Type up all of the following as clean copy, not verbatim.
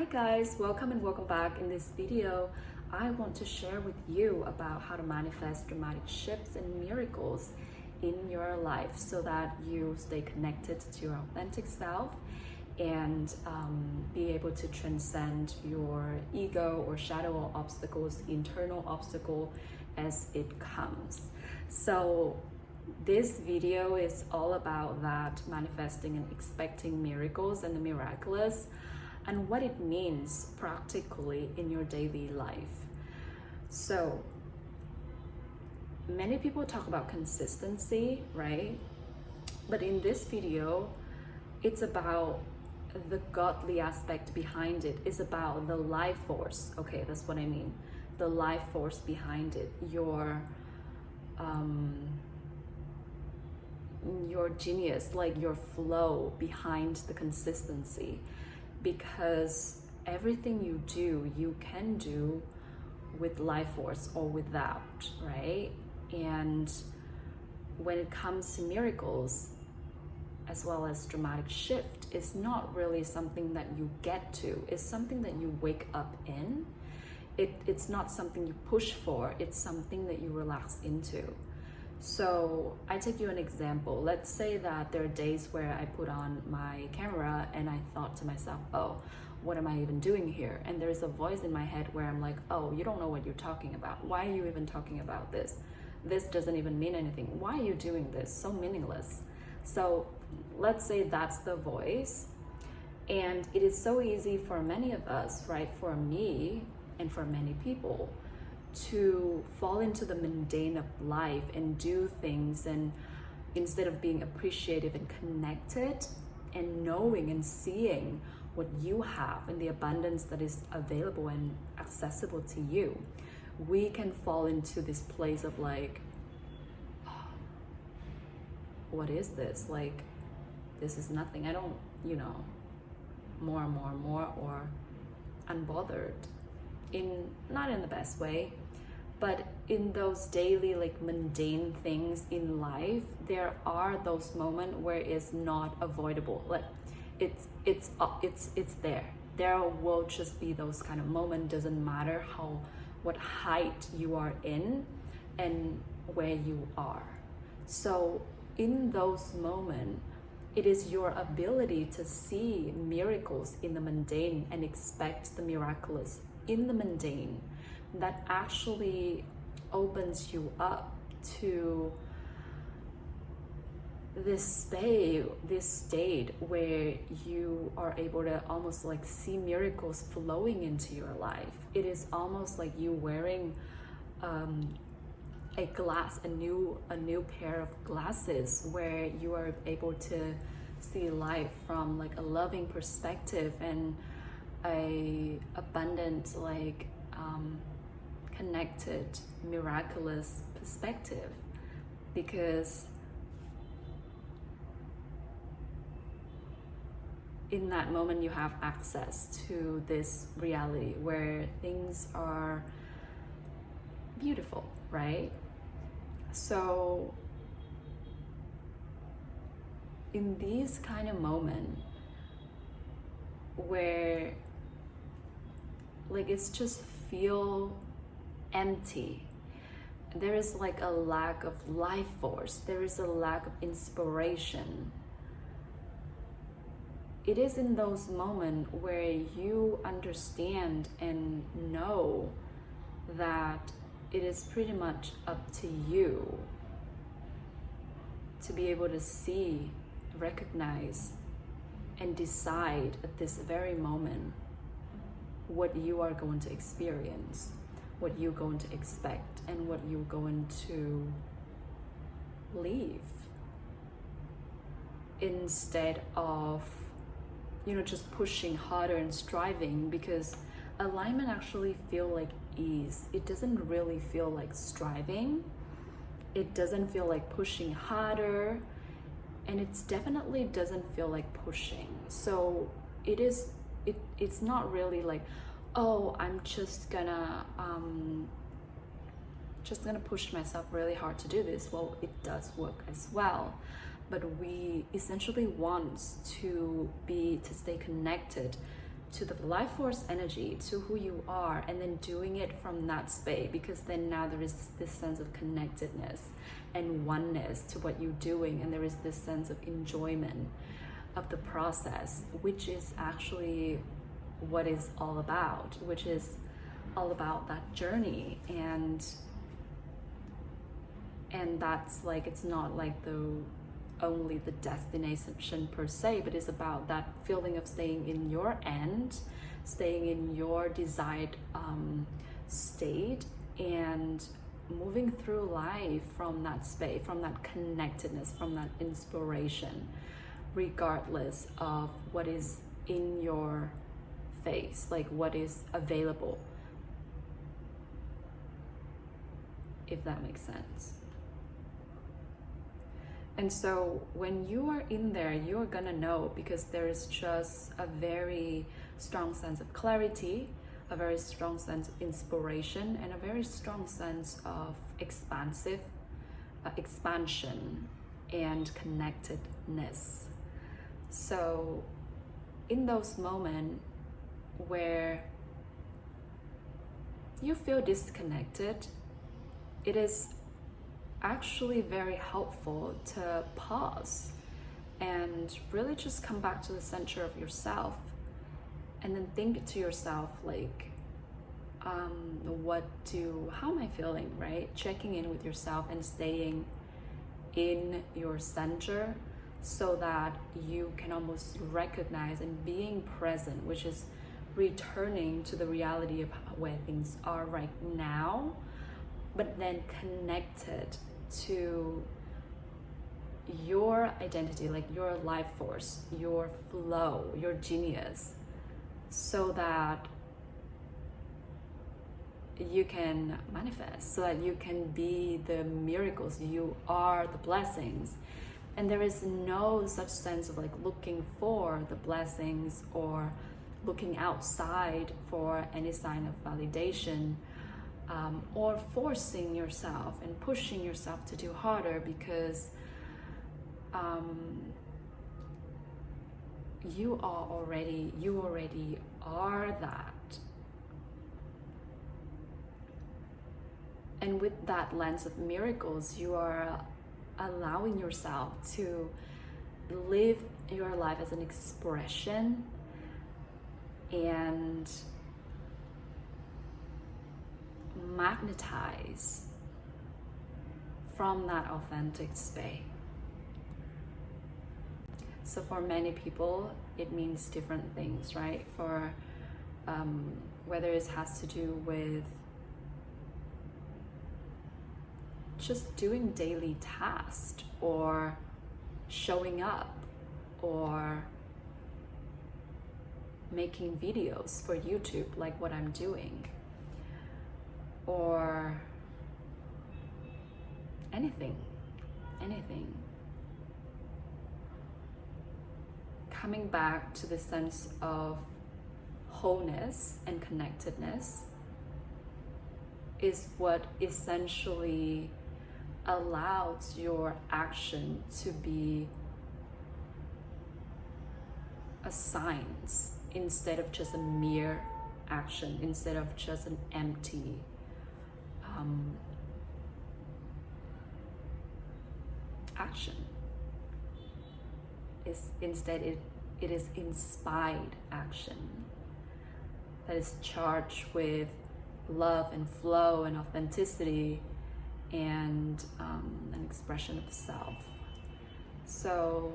Hi guys, welcome and welcome back. In this video, I want to share with you about how to manifest dramatic shifts and miracles in your life so that you stay connected to your authentic self and be able to transcend your ego or shadow or obstacles, internal obstacle as it comes. So this video is all about that, manifesting and expecting miracles and the miraculous, and what it means practically in your daily life. So many people talk about consistency, right? But in this video, it's about the godly aspect behind it. It's about the life force. Okay, that's what I mean. The life force behind it. Your genius, like your flow behind the consistency. Because everything you do, you can do with life force or without, right? And when it comes to miracles, as well as dramatic shift, it's not really something that you get to. It's something that you wake up in. It's not something you push for. It's something that you relax into. So I take you an example. Let's say that there are days where I put on my camera and I thought to myself, oh, what am I even doing here? And there's a voice in my head where I'm like, oh, you don't know what you're talking about. Why are you even talking about this? This doesn't even mean anything. Why are you doing this? So meaningless. So let's say that's the voice. And it is so easy for many of us, right? For me and for many people, to fall into the mundane of life and do things, and instead of being appreciative and connected and knowing and seeing what you have and the abundance that is available and accessible to you, we can fall into this place of like, oh, what is this? Like, this is nothing. I don't, more and more and more, or unbothered, not in the best way, but in those daily, like, mundane things in life, there are those moments where it's not avoidable. Like, it's there. There will just be those kind of moments. Doesn't matter what height you are in and where you are. So in those moments, it is your ability to see miracles in the mundane and expect the miraculous in the mundane that actually opens you up to this state where you are able to almost like see miracles flowing into your life. It is almost like you wearing a new pair of glasses, where you are able to see life from like a loving perspective and a abundant, like connected, miraculous perspective. Because in that moment you have access to this reality where things are beautiful, right? So in these kind of moments where like it's just feel empty, there is like a lack of life force, there is a lack of inspiration, it is in those moments where you understand and know that it is pretty much up to you to be able to see, recognize, and decide at this very moment what you are going to experience, what you're going to expect, and what you're going to leave, instead of just pushing harder and striving. Because alignment actually feel like ease. It doesn't really feel like striving. It doesn't feel like pushing harder, and it's definitely doesn't feel like pushing. So it's not really like, oh, I'm just gonna push myself really hard to do this. Well, it does work as well, but we essentially want to stay connected to the life force energy, to who you are, and then doing it from that space, because then now there is this sense of connectedness and oneness to what you're doing, and there is this sense of enjoyment of the process, which is actually what is all about, which is all about that journey. And that's like, it's not like only the destination per se, but it's about that feeling of staying in your end, staying in your desired state, and moving through life from that space, from that connectedness, from that inspiration, regardless of what is in your face, like what is available, if that makes sense. And so when you are in there, you're gonna know, because there is just a very strong sense of clarity, a very strong sense of inspiration, and a very strong sense of expansion and connectedness. So in those moments where you feel disconnected, it is actually very helpful to pause and really just come back to the center of yourself, and then think to yourself, like, how am I feeling, right? Checking in with yourself and staying in your center, so that you can almost recognize and being present, which is returning to the reality of where things are right now, but then connected to your identity, like your life force, your flow, your genius, so that you can manifest, so that you can be the miracles, you are the blessings. And there is no such sense of like looking for the blessings or looking outside for any sign of validation, or forcing yourself and pushing yourself to do harder, because you already are that. And with that lens of miracles, you are allowing yourself to live your life as an expression and magnetize from that authentic space. So for many people, it means different things, right? For whether it has to do with just doing daily tasks, or showing up, or making videos for YouTube like what I'm doing, or anything. Coming back to the sense of wholeness and connectedness is what essentially allows your action to be a science, instead of just a mere action, instead of just an empty action. Instead it is inspired action that is charged with love and flow and authenticity and an expression of self. So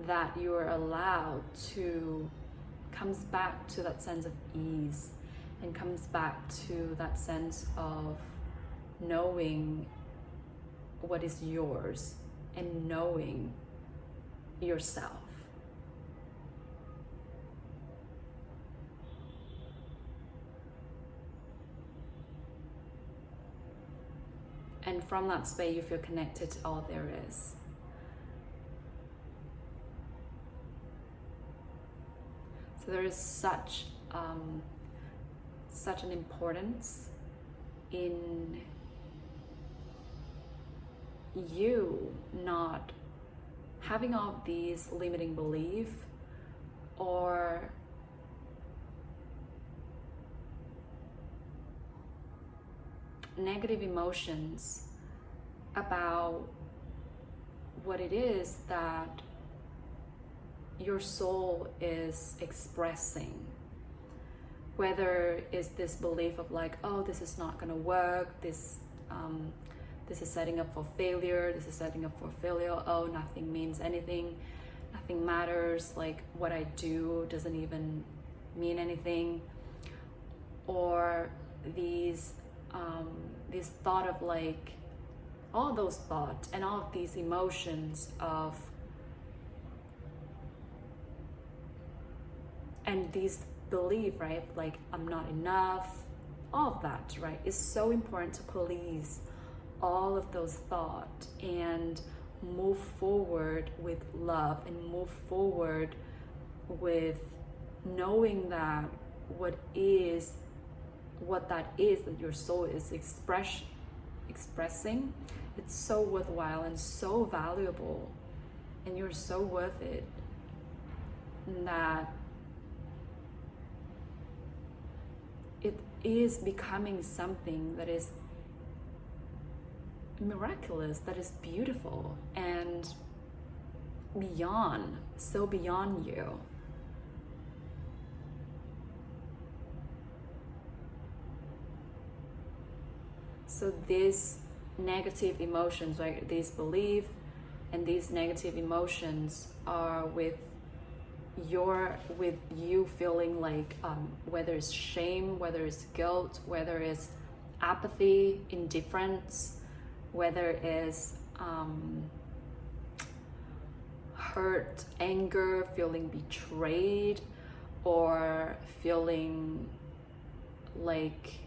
that you are allowed to, comes back to that sense of ease, and comes back to that sense of knowing what is yours and knowing yourself. And from that space, you feel connected to all there is. So there is such an importance in you not having all these limiting belief or negative emotions about what it is that your soul is expressing. Whether it's this belief of like, oh, this is not gonna work, this is setting up for failure, this is setting up for failure, oh, nothing means anything, nothing matters, like what I do doesn't even mean anything. Or these thought of like, all those thoughts and all of these emotions of, and these belief, right, like I'm not enough, all of that, right, is so important to police all of those thoughts and move forward with love and move forward with knowing that what that is that your soul is expressing, it's so worthwhile and so valuable, and you're so worth it, and that it is becoming something that is miraculous, that is beautiful and beyond, so beyond you. So these negative emotions, right, these belief and these negative emotions are with you feeling like whether it's shame, whether it's guilt, whether it's apathy, indifference, whether it's hurt, anger, feeling betrayed, or feeling like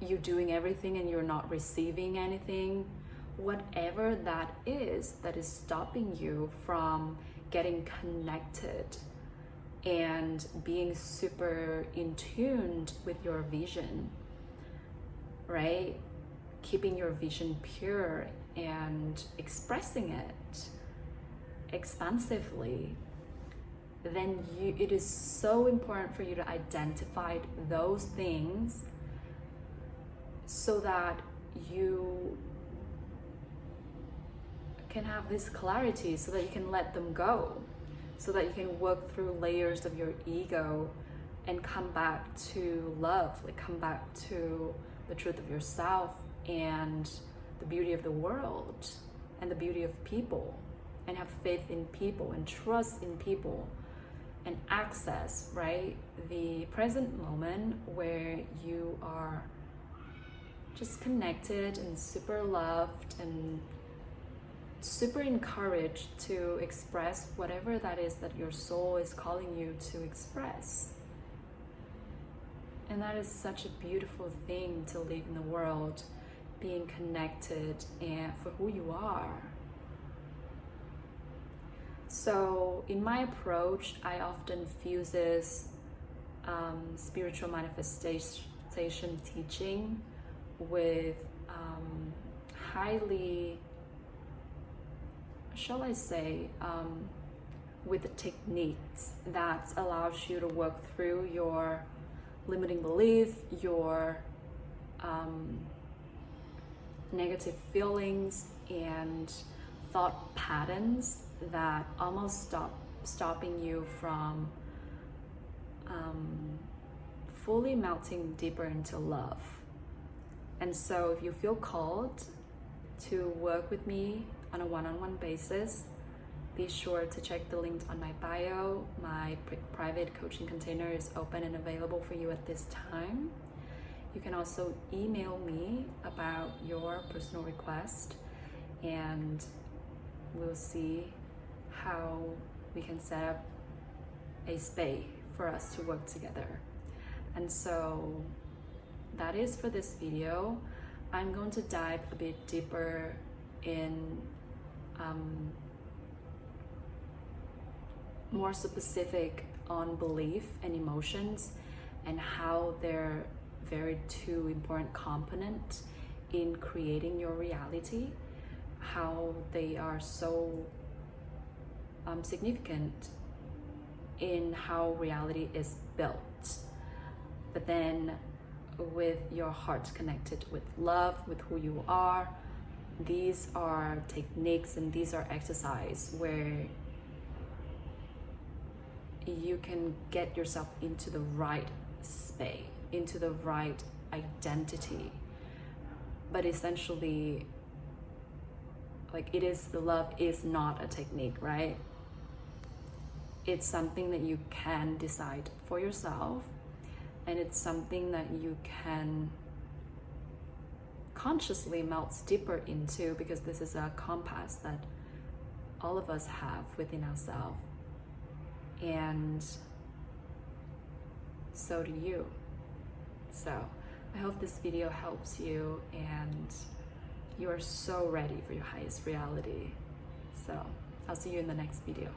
you're doing everything and you're not receiving anything. Whatever that is stopping you from getting connected and being super in tune with your vision, right? Keeping your vision pure and expressing it expansively, then it is so important for you to identify those things so that you can have this clarity, so that you can let them go, so that you can work through layers of your ego and come back to love, like come back to the truth of yourself and the beauty of the world and the beauty of people, and have faith in people and trust in people and access, right, the present moment where you are just connected and super loved and super encouraged to express whatever that is that your soul is calling you to express. And that is such a beautiful thing to live in the world, being connected and for who you are. So in my approach, I often fuses spiritual manifestation teaching with highly, shall I say, with the techniques that allows you to work through your limiting belief, your negative feelings and thought patterns that almost stopping you from fully melting deeper into love. And so if you feel called to work with me on a one-on-one basis, be sure to check the link on my bio. My private coaching container is open and available for you at this time. You can also email me about your personal request, and we'll see how we can set up a space for us to work together. And so that is for this video. I'm going to dive a bit deeper in more specific on belief and emotions and how they're very two important components in creating your reality. how they are so significant in how reality is built. But then with your heart connected with love, with who you are, these are techniques and these are exercise where you can get yourself into the right space, into the right identity. But essentially, like, the love is not a technique, right? It's something that you can decide for yourself, and it's something that you can consciously melt deeper into, because this is a compass that all of us have within ourselves, and so do you. So I hope this video helps you and you are so ready for your highest reality. So I'll see you in the next video.